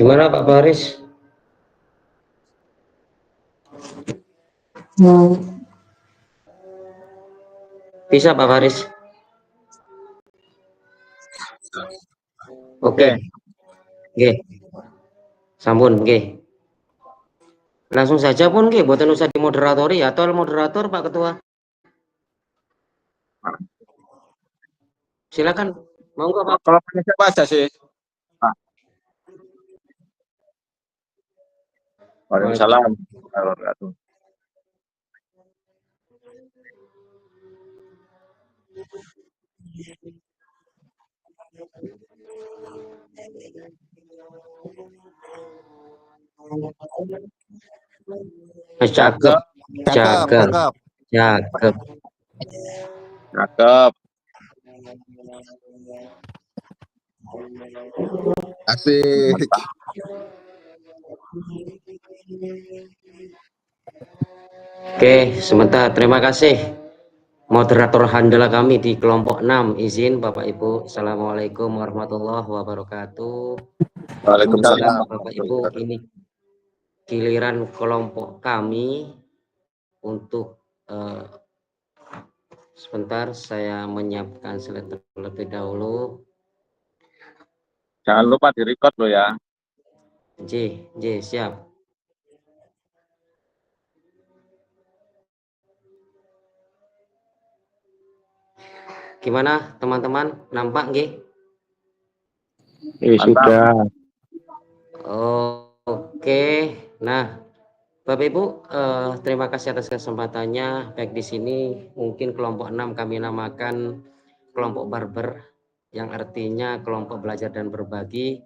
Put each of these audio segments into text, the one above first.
Gimana Pak Faris? Bisa Pak Faris? Oke. Oke. Sampun, oke. Langsung saja pun nggih, boten usah dimoderatori atau moderator Pak Ketua. Silakan. Monggo Pak. Kalau punya siapa aja sih? Pak. Waalaikumsalam warahmatullahi wabarakatuh. Cakep. Cakep. Cakep. Cakep. Cakep. Asik. Oke, sebentar. Terima kasih. Moderator handal kami di kelompok 6. Izin Bapak Ibu. Assalamualaikum warahmatullahi wabarakatuh. Waalaikumsalam. Bapak Ibu, ini giliran kelompok kami untuk sebentar saya menyiapkan slide terlebih dahulu. Jangan lupa di-record loh ya. J, siap. Gimana teman-teman? Nampak nggih? Sudah. Oke. Nah, Bapak Ibu, terima kasih atas kesempatannya. Baik di sini mungkin kelompok 6 kami namakan kelompok barber, yang artinya kelompok belajar dan berbagi.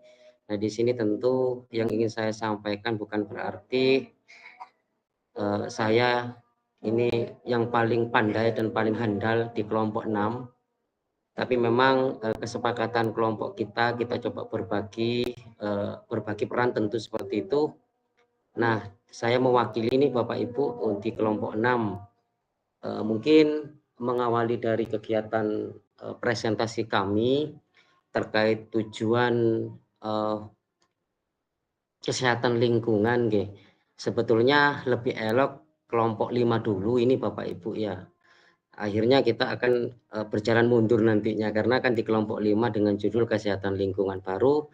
Nah, di sini tentu yang ingin saya sampaikan bukan berarti saya ini yang paling pandai dan paling handal di kelompok 6. Tapi memang kesepakatan kelompok kita coba berbagi peran tentu seperti itu. Nah, saya mewakili ini Bapak Ibu di kelompok 6. Mungkin mengawali dari kegiatan presentasi kami terkait tujuan kesehatan lingkungan nggih. Sebetulnya lebih elok kelompok 5 dulu ini Bapak Ibu ya. Akhirnya kita akan berjalan mundur nantinya karena kan di kelompok 5 dengan judul kesehatan lingkungan baru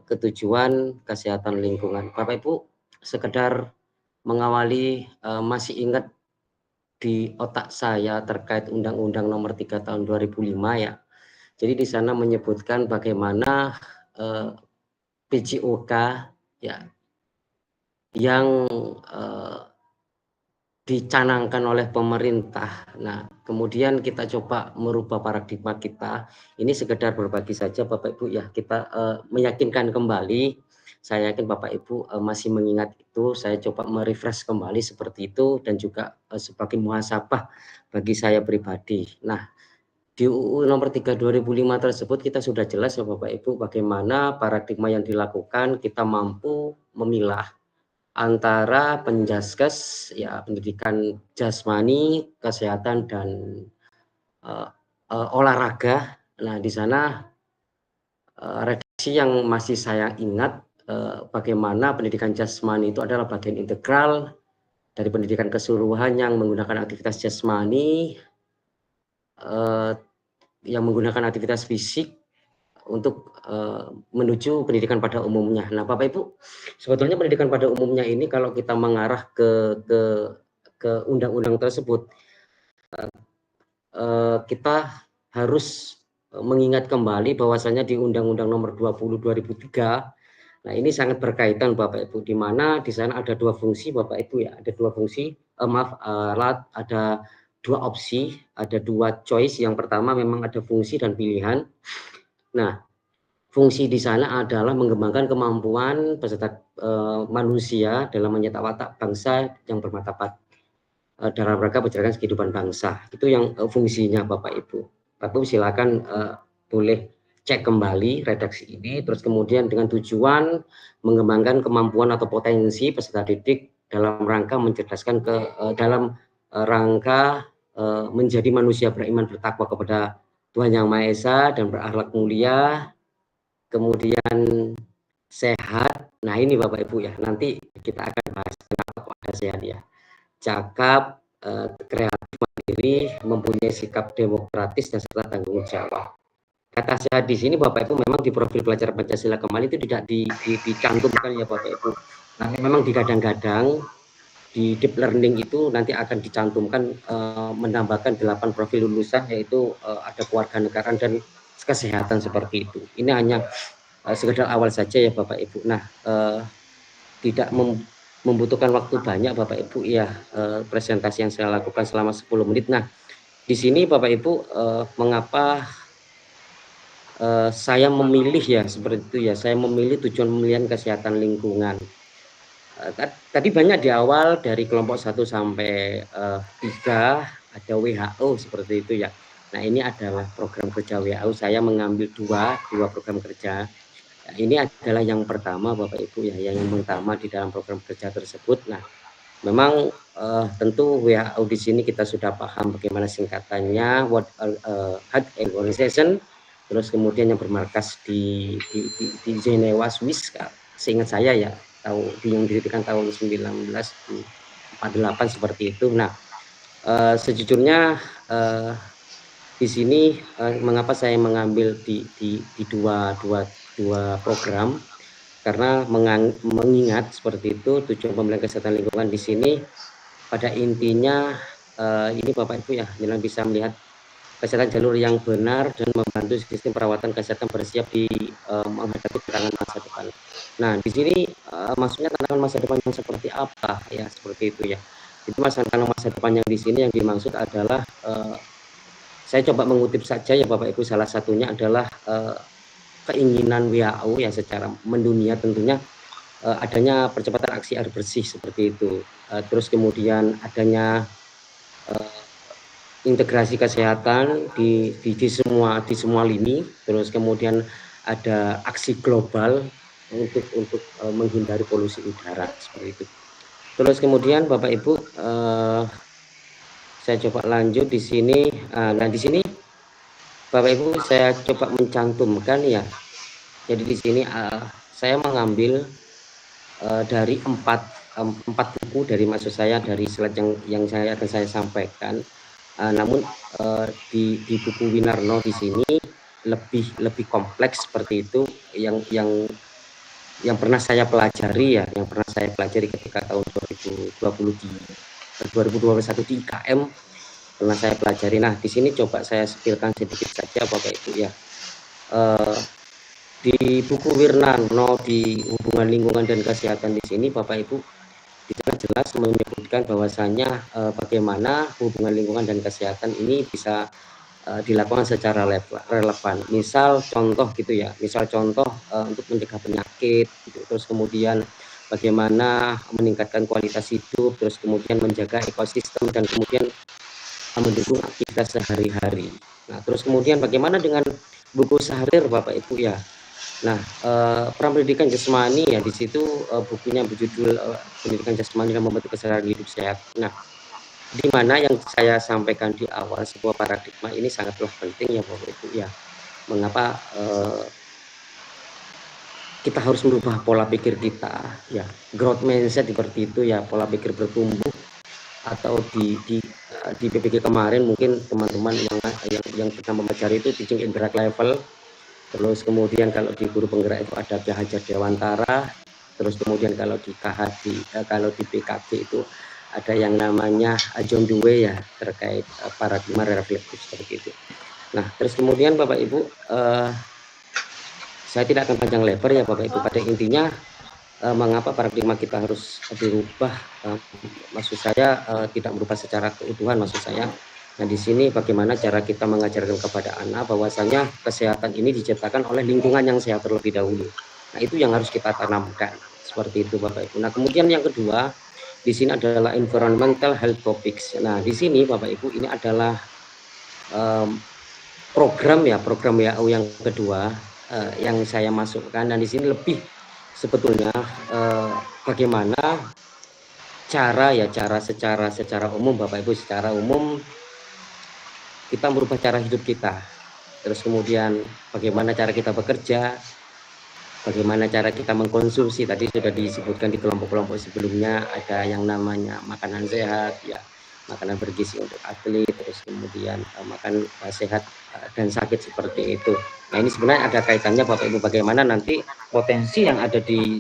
ketujuan kesehatan lingkungan. Bapak Ibu sekedar mengawali masih ingat di otak saya terkait Undang-Undang Nomor 3 Tahun 2005 ya. Jadi di sana menyebutkan bagaimana PJOK ya yang dicanangkan oleh pemerintah. Nah, kemudian kita coba merubah paradigma kita. Ini sekedar berbagi saja Bapak Ibu ya. Kita meyakinkan kembali. Saya yakin Bapak Ibu masih mengingat itu. Saya coba merefresh kembali seperti itu dan juga sebagai muhasabah bagi saya pribadi. Nah, di UU nomor 3 2005 tersebut kita sudah jelas ya Bapak Ibu bagaimana paradigma yang dilakukan kita mampu memilah antara penjaskes ya pendidikan jasmani, kesehatan dan olahraga. Nah, di sana redaksi yang masih saya ingat bagaimana pendidikan jasmani itu adalah bagian integral dari pendidikan keseluruhan yang menggunakan aktivitas jasmani, yang menggunakan aktivitas fisik untuk menuju pendidikan pada umumnya. Nah, Bapak Ibu, sebetulnya pendidikan pada umumnya ini kalau kita mengarah ke undang-undang tersebut, kita harus mengingat kembali bahwasanya di Undang-Undang Nomor 20 2003, nah ini sangat berkaitan Bapak Ibu, di mana di sana ada dua fungsi Bapak Ibu ya, ada dua fungsi, ada dua opsi, ada dua choice. Yang pertama memang ada fungsi dan pilihan. Nah, fungsi di sana adalah mengembangkan kemampuan peserta manusia dalam mencetak watak bangsa yang bermartabat dalam rangka menjalankan kehidupan bangsa. Itu yang fungsinya Bapak Ibu. Bapak Ibu silakan boleh cek kembali redaksi ini. Terus kemudian dengan tujuan mengembangkan kemampuan atau potensi peserta didik dalam rangka mencerdaskan dalam rangka menjadi manusia beriman bertakwa kepada Tuhan Yang Maha Esa dan berakhlak mulia. Kemudian sehat. Nah ini Bapak Ibu ya, nanti kita akan bahas kenapa kok ada sehat ya. Cakap, kreatif, mandiri, mempunyai sikap demokratis dan serta tanggung jawab. Kata sehat di sini Bapak Ibu memang di profil pelajar Pancasila kemarin itu tidak dicantumkan ya Bapak Ibu. Nah, memang digadang-gadang di deep learning itu nanti akan dicantumkan menambahkan 8 profil lulusan, yaitu ada kewarganegaraan dan kesehatan seperti itu. Ini hanya sekedar awal saja ya Bapak Ibu. Nah, tidak membutuhkan waktu banyak Bapak Ibu ya, presentasi yang saya lakukan selama 10 menit. Nah, di sini Bapak Ibu mengapa saya memilih ya seperti itu ya, saya memilih tujuan pemilihan kesehatan lingkungan. Tadi banyak di awal dari kelompok 1 sampai 3 ada WHO seperti itu ya. Nah, ini adalah program kerja WHO, saya mengambil dua program kerja. Nah, ini adalah yang pertama Bapak Ibu ya, yang pertama di dalam program kerja tersebut. Nah, memang tentu WHO di sini kita sudah paham bagaimana singkatannya, World Health Organization, terus kemudian yang bermarkas di Jenewa, Swiss, seingat saya ya, yang didirikan tahun 1948 seperti itu. Nah, sejujurnya di sini mengapa saya mengambil di dua program, karena mengingat seperti itu tujuan pemilihan kesehatan lingkungan di sini pada intinya ini Bapak Ibu ya, yang bisa melihat kesehatan jalur yang benar dan membantu sistem perawatan kesehatan bersiap di menghadapi tantangan masa depan. Nah, di sini maksudnya tantangan masa depan yang seperti apa ya, seperti itu ya. Itu tantangan masa depan yang di sini yang dimaksud adalah saya coba mengutip saja ya Bapak Ibu, salah satunya adalah keinginan WHO ya secara mendunia tentunya adanya percepatan aksi air bersih seperti itu. Terus kemudian adanya integrasi kesehatan di semua lini, terus kemudian ada aksi global untuk menghindari polusi udara seperti itu. Terus kemudian Bapak Ibu, saya coba lanjut di sini. Nah, di sini Bapak Ibu saya coba mencantumkan ya. Jadi di sini saya mengambil dari empat buku dari maksud saya dari slide yang saya akan saya sampaikan. Namun di buku Winarno di sini lebih kompleks seperti itu, yang pernah saya pelajari ya, yang pernah saya pelajari ketika tahun 2021 di IKM pernah saya pelajari. Nah, di sini coba saya spilkan sedikit saja Bapak Ibu ya. Di buku Wirnarno di hubungan lingkungan dan kesehatan di sini Bapak Ibu jelas menyebutkan bahwasanya bagaimana hubungan lingkungan dan kesehatan ini bisa dilakukan secara relevan. Misal contoh gitu ya, untuk mencegah penyakit gitu. Terus kemudian bagaimana meningkatkan kualitas hidup, terus kemudian menjaga ekosistem dan kemudian mendukung aktivitas sehari-hari. Nah, terus kemudian bagaimana dengan buku Syahrir Bapak Ibu ya. Nah, pendidikan jasmani ya, di situ bukunya berjudul Pendidikan Jasmani dan Membentuk Kesadaran Hidup Sehat. Nah, di mana yang saya sampaikan di awal, sebuah paradigma ini sangatlah penting ya Bapak Ibu ya. Mengapa kita harus merubah pola pikir kita ya, growth mindset seperti itu ya, pola pikir bertumbuh. Atau di PPG kemarin mungkin teman-teman yang pernah mempelajari itu teaching in drag level. Terus kemudian kalau di guru penggerak itu ada Ki Hajar Dewantara. Terus kemudian kalau di kalau di PKB itu ada yang namanya John Dewey ya, terkait paradigma reflektif seperti itu. Nah, terus kemudian Bapak Ibu, saya tidak akan panjang lebar ya Bapak Ibu. Pada intinya mengapa paradigma kita harus dirubah, maksud saya tidak merubah secara keutuhan maksud saya. Nah, di sini bagaimana cara kita mengajarkan kepada anak bahwasanya kesehatan ini diciptakan oleh lingkungan yang sehat terlebih dahulu. Nah, itu yang harus kita tanamkan seperti itu Bapak Ibu. Nah, kemudian yang kedua di sini adalah environmental health topics. Nah, di sini Bapak Ibu ini adalah program WHO yang kedua yang saya masukkan, dan di sini lebih sebetulnya bagaimana cara secara umum Bapak Ibu, secara umum kita merubah cara hidup kita. Terus kemudian bagaimana cara kita bekerja, bagaimana cara kita mengkonsumsi. Tadi sudah disebutkan di kelompok-kelompok sebelumnya, ada yang namanya makanan sehat, ya, makanan bergizi untuk atlet, terus kemudian makan sehat dan sakit seperti itu. Nah, ini sebenarnya ada kaitannya Bapak Ibu, bagaimana nanti potensi yang ada di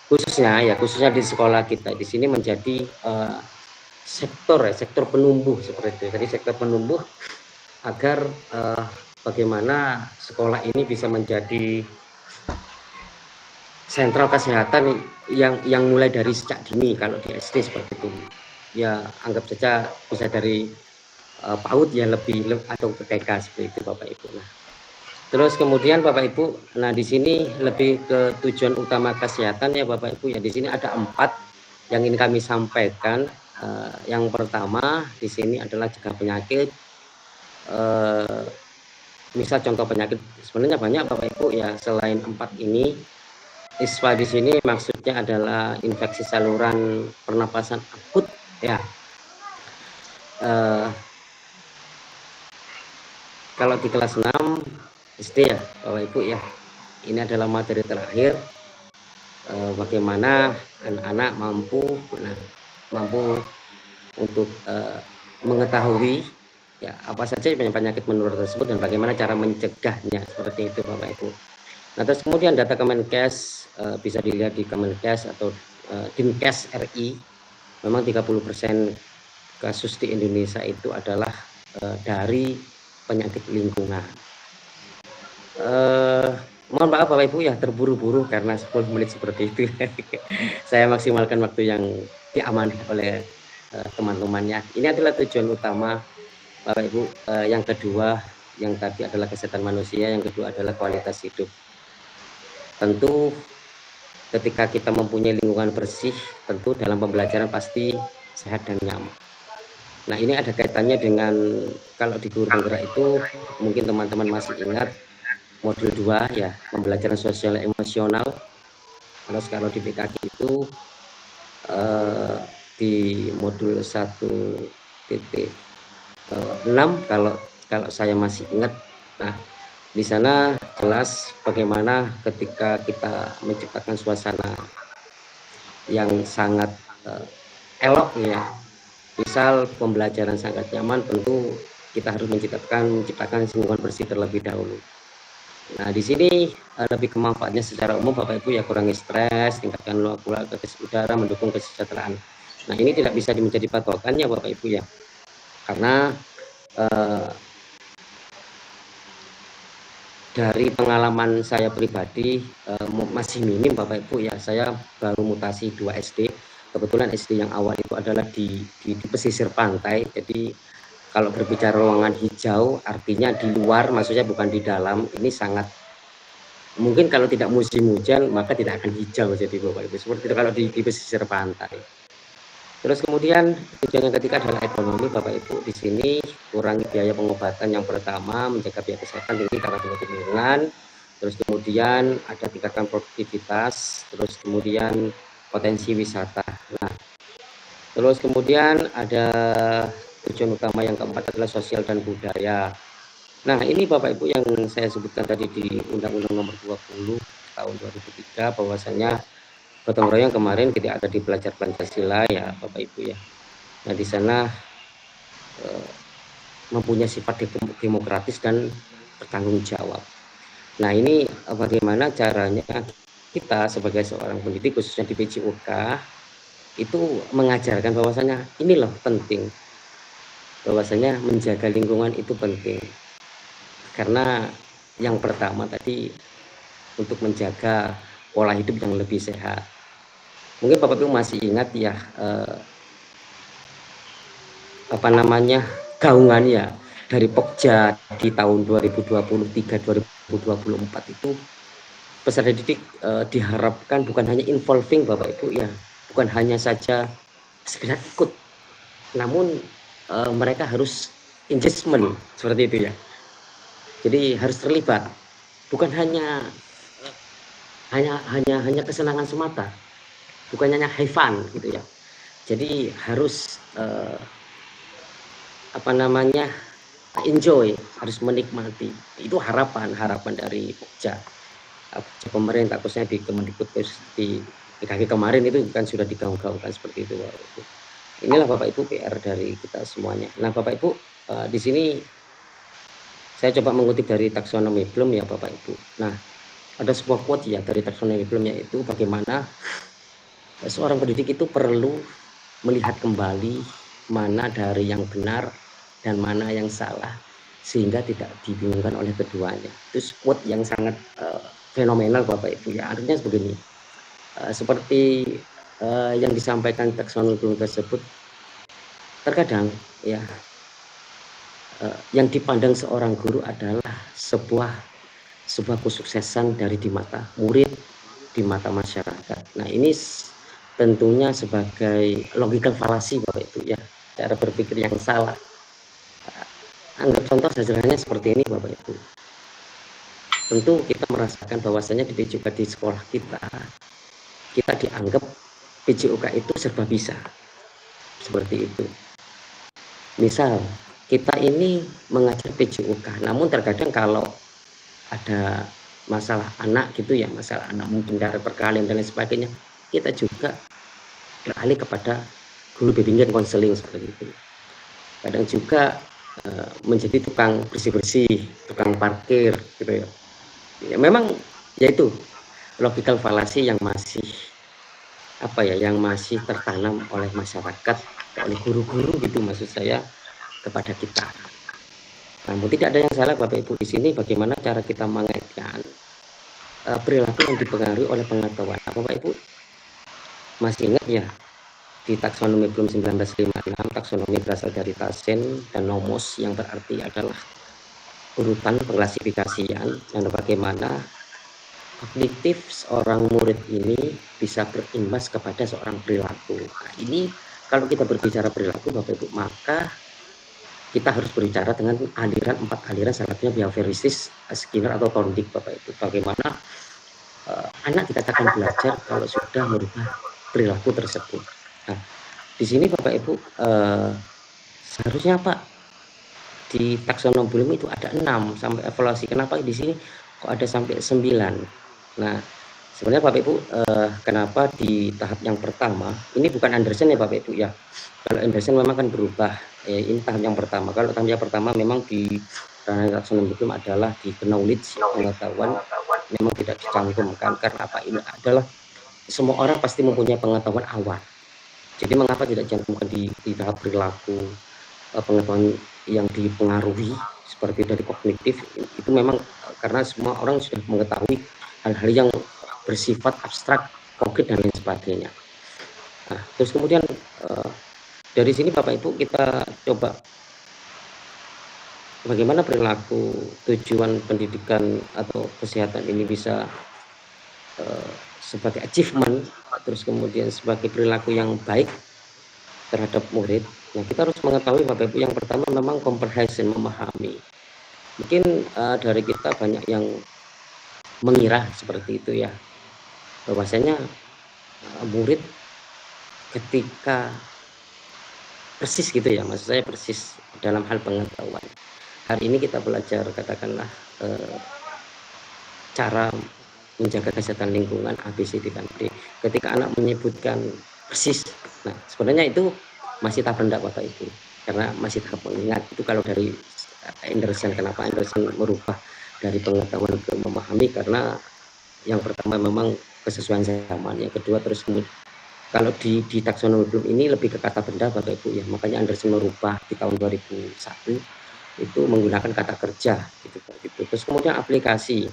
khususnya di sekolah kita di sini menjadi sektor penumbuh seperti itu. Jadi sektor penumbuh agar bagaimana sekolah ini bisa menjadi sentral kesehatan yang mulai dari sejak dini. Kalau di SD seperti itu, ya anggap saja bisa dari PAUD ya lebih atau ke TK seperti itu Bapak Ibu. Nah, terus kemudian Bapak Ibu, nah di sini lebih ke tujuan utama kesehatan ya Bapak Ibu ya. Di sini ada 4 yang ingin kami sampaikan. Yang pertama di sini adalah cegah penyakit. Misal contoh penyakit sebenarnya banyak Bapak Ibu ya. Selain 4 ini, ISPA di sini maksudnya adalah infeksi saluran pernapasan akut ya. Kalau di kelas 6 SD ya Bapak Ibu ya, ini adalah materi terakhir bagaimana anak-anak mampu untuk mengetahui ya apa saja penyakit menular tersebut dan bagaimana cara mencegahnya seperti itu Bapak Ibu. Nah, terus kemudian data Kemenkes bisa dilihat di Kemenkes atau Dinkes RI. Memang 30% kasus di Indonesia itu adalah dari penyakit lingkungan. Mohon maaf Bapak Ibu ya, terburu-buru karena 10 menit seperti itu. Saya maksimalkan waktu yang diamankan oleh teman-temannya. Ini adalah tujuan utama Bapak Ibu. Yang kedua, yang tadi adalah kesehatan manusia, yang kedua adalah kualitas hidup. Tentu ketika kita mempunyai lingkungan bersih, tentu dalam pembelajaran pasti sehat dan nyaman. Nah, ini ada kaitannya dengan kalau di guru penggerak itu mungkin teman-teman masih ingat modul 2 ya, pembelajaran sosial emosional. Kalau di PKG itu di modul 1.6 kalau saya masih ingat. Nah, di sana jelas bagaimana ketika kita menciptakan suasana yang sangat elok ya. Misal pembelajaran sangat nyaman, tentu kita harus menciptakan lingkungan bersih terlebih dahulu. Nah, di sini lebih ke manfaatnya secara umum Bapak Ibu ya, kurangi stres, tingkatkan kualitas udara, mendukung kesejahteraan. Nah, ini tidak bisa menjadi patokan ya Bapak Ibu ya, karena dari pengalaman saya pribadi masih minim Bapak Ibu ya. Saya baru mutasi 2 SD. Kebetulan SD yang awal itu adalah di pesisir pantai. Jadi kalau berbicara ruangan hijau artinya di luar, maksudnya bukan di dalam. Ini sangat mungkin kalau tidak musim hujan maka tidak akan hijau jadi Bapak Ibu. Seperti itu kalau di pesisir pantai. Terus kemudian tujuan yang ketiga adalah ekonomi Bapak Ibu. Di sini kurangi biaya pengobatan yang pertama, menjaga biaya kesehatan tinggi karena penyakit lingkungan. Terus kemudian ada tingkatkan produktivitas, terus kemudian potensi wisata. Nah, terus kemudian ada tujuan utama yang keempat adalah sosial dan budaya. Nah, ini Bapak Ibu yang saya sebutkan tadi di Undang-Undang Nomor 20 tahun 2003 bahwasanya gotong royong kemarin tidak ada di Pelajar Pancasila ya Bapak Ibu ya. Nah, di sana mempunyai sifat demokratis dan bertanggung jawab. Nah, ini bagaimana caranya kita sebagai seorang pendidik khususnya di PJOK itu mengajarkan bahwasanya ini loh penting, bahwasanya menjaga lingkungan itu penting. Karena yang pertama tadi untuk menjaga pola hidup yang lebih sehat. Mungkin Bapak Ibu masih ingat ya gaungannya dari Pokja di tahun 2023-2024 itu peserta didik diharapkan bukan hanya involving Bapak Ibu ya, bukan hanya saja sekedar ikut, namun mereka harus engagement seperti itu ya. Jadi harus terlibat, bukan hanya kesenangan semata, bukan hanya have fun gitu ya. Jadi harus enjoy, harus menikmati. Itu harapan dari Pokja. pemerintah, khususnya di Kemendikbud, di IKG kemarin itu kan sudah digaung-gaungkan seperti itu Bapak Ibu. Inilah Bapak Ibu PR dari kita semuanya. Nah Bapak Ibu, di sini saya coba mengutip dari taksonomi Bloom ya Bapak Ibu. Nah, ada sebuah quote ya dari taksonomi Bloom, yaitu bagaimana seorang pendidik itu perlu melihat kembali mana dari yang benar dan mana yang salah, sehingga tidak dibingungkan oleh keduanya. Itu quote yang sangat fenomenal Bapak Ibu ya. Artinya begini, seperti yang disampaikan taksonomi Bloom tersebut, terkadang ya yang dipandang seorang guru adalah sebuah kesuksesan dari di mata murid, di mata masyarakat. Nah ini tentunya sebagai logical fallacy Bapak Ibu ya, cara berpikir yang salah. Anggap contoh sederhananya seperti ini Bapak Ibu. Tentu kita merasakan bahwasanya juga di sekolah kita dianggap PJOK itu serba bisa, seperti itu. Misal kita ini mengajar PJOK, namun terkadang kalau ada masalah anak gitu ya, masalah anak mungkin dari perkalian dan lain sebagainya, kita juga beralih kepada guru bimbingan konseling seperti itu. Kadang juga menjadi tukang bersih-bersih, tukang parkir gitu ya. Ya memang yaitu logical fallacy yang masih yang masih tertanam oleh masyarakat, oleh guru-guru gitu maksud saya kepada kita. Namun tidak ada yang salah Bapak Ibu di sini, bagaimana cara kita mengaitkan perilaku yang dipengaruhi oleh pengetahuan. Bapak Ibu masih ingat ya, di taksonomi Bloom 1956, taksonomi berasal dari Tassen dan nomos, yang berarti adalah urutan pengklasifikasian, dan bagaimana kognitif seorang murid ini bisa berimbas kepada seorang perilaku. Nah, ini kalau kita berbicara perilaku Bapak Ibu, maka kita harus berbicara dengan empat aliran, salah satunya behavioristis, Skinner atau Thorndike Bapak Ibu. Bagaimana anak dikatakan belajar kalau sudah merubah perilaku tersebut. Nah, di sini Bapak Ibu seharusnya Pak di taksonomi Bloom itu ada 6 sampai evaluasi. Kenapa di sini kok ada sampai 9? Nah, sebenarnya Bapak Ibu kenapa di tahap yang pertama ini bukan Anderson ya Bapak Ibu ya. Kalau Anderson memang kan berubah. Ini tahap yang pertama. Kalau tahap yang pertama memang di ranah taksonomi Bloom adalah di knowledge, pengetahuan, memang tidak dicantumkan. Karena apa? Ini adalah semua orang pasti mempunyai pengetahuan awal. Jadi mengapa tidak dicantumkan di tahap perilaku, pengetahuan yang dipengaruhi seperti dari kognitif, itu memang karena semua orang sudah mengetahui hal-hal yang bersifat abstrak, konkret dan lain sebagainya. Nah, terus kemudian dari sini Bapak Ibu kita coba bagaimana perilaku tujuan pendidikan atau kesehatan ini bisa sebagai achievement, terus kemudian sebagai perilaku yang baik terhadap murid. Nah, kita harus mengetahui Bapak Ibu, yang pertama memang comprehension, memahami. Mungkin dari kita banyak yang mengira seperti itu ya, bahwasanya murid ketika persis gitu ya, maksud saya persis dalam hal pengetahuan. Hari ini kita belajar katakanlah cara menjaga kesehatan lingkungan ABCD dan D. Ketika anak menyebutkan persis, nah sebenarnya itu masih tahap rendah Bapak Ibu, karena masih tahap mengingat. Itu kalau dari Anderson, kenapa Anderson merubah dari pengetahuan ke memahami, karena yang pertama memang kesesuaian zaman, yang kedua terus kemudian kalau di taksonomi Bloom ini lebih ke kata benda Bapak Ibu ya, makanya Anderson merubah di tahun 2001 itu menggunakan kata kerja gitu. Terus kemudian aplikasi,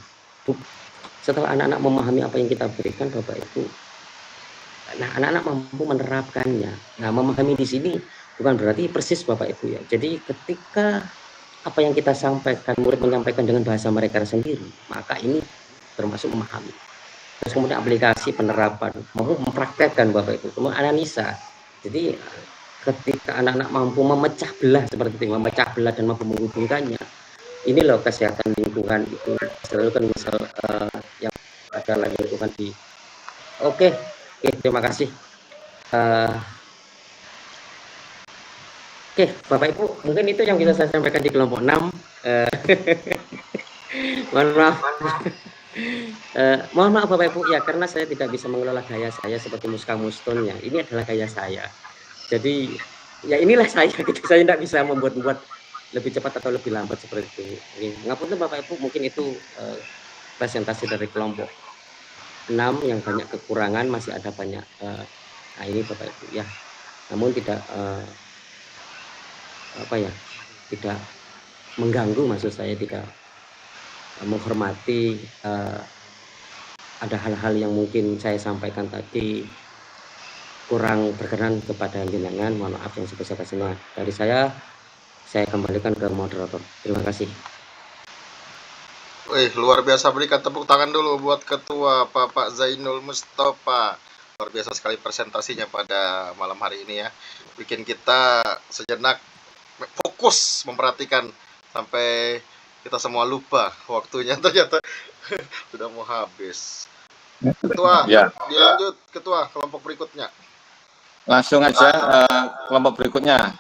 setelah anak-anak memahami apa yang kita berikan Bapak Ibu, nah anak-anak mampu menerapkannya. Nah, memahami di sini bukan berarti persis Bapak Ibu ya. Jadi ketika apa yang kita sampaikan, murid menyampaikan dengan bahasa mereka sendiri, maka ini termasuk memahami. Terus kemudian aplikasi, penerapan, mau mempraktekkan Bapak Ibu, kemudian analisa. Jadi ketika anak-anak mampu memecah belah seperti itu, memecah belah dan mampu menghubungkannya, ini loh kesehatan lingkungan itu. Selalu kan misal yang adalah lingkungan di Oke, terima kasih. Oke, Bapak Ibu, mungkin itu yang bisa saya sampaikan di kelompok 6. Mohon maaf. Mohon maaf Bapak Ibu ya, karena saya tidak bisa mengelola gaya saya seperti Muska Muston ya. Ini adalah gaya saya. Jadi ya inilah saya gitu. Saya tidak bisa membuat lebih cepat atau lebih lambat seperti itu. Ngapunten Bapak Ibu, mungkin itu presentasi dari kelompok 6 yang banyak kekurangan, masih ada banyak nah ini Bapak Ibu ya. Namun tidak tidak mengganggu, maksud saya tidak menghormati ada hal-hal yang mungkin saya sampaikan tadi kurang berkenan kepada jenengan, mohon maaf yang sebesar-besarnya. Dari saya kembalikan ke moderator. Terima kasih. Wih, luar biasa, berikan tepuk tangan dulu buat Ketua Bapak Zainul Mustafa. Luar biasa sekali presentasinya pada malam hari ini ya. Bikin kita sejenak fokus memperhatikan sampai kita semua lupa waktunya ternyata sudah mau habis. Ketua, Ya. dilanjut Ketua kelompok berikutnya. Langsung aja kelompok berikutnya.